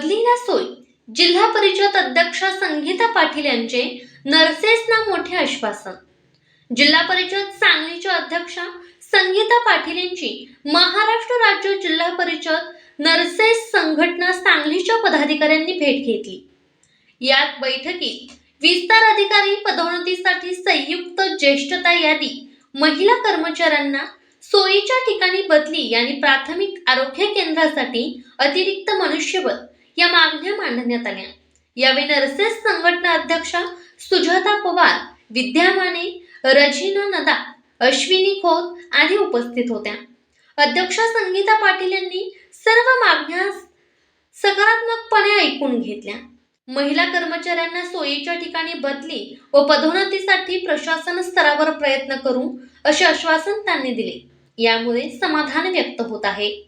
बदलीला सोय. जिल्हा परिषद अध्यक्षा संगीता पाटील यांचे नर्सेसना मोठे आश्वासन. जिल्हा परिषद सांगलीच्या अध्यक्षा संगीता पाटील यांची महाराष्ट्र राज्य जिल्हा परिषद नर्सेस संघटना सांगलीच्या पदाधिकाऱ्यांनी भेट घेतली. यात बैठकीत विस्तार अधिकारी पदोन्नतीसाठी संयुक्त ज्येष्ठता यादी, महिला कर्मचाऱ्यांना सोयीच्या ठिकाणी बदली आणि प्राथमिक आरोग्य केंद्रासाठी अतिरिक्त मनुष्यबळ या मागण्या मांडण्यात आल्या. यावेळी नर्सेस संघटना अध्यक्षा सुजाता पवार, विद्या माने, रजिना नदा, अश्विनी खोत आदी उपस्थित होत्या. अध्यक्षा संगीता पाटील यांनी सर्व मागण्या सकारात्मकपणे ऐकून घेतल्या. महिला कर्मचाऱ्यांना सोयीच्या ठिकाणी बदली व पदोन्नतीसाठी प्रशासन स्तरावर प्रयत्न करू असे आश्वासन त्यांनी दिले. यामुळे समाधान व्यक्त होत आहे.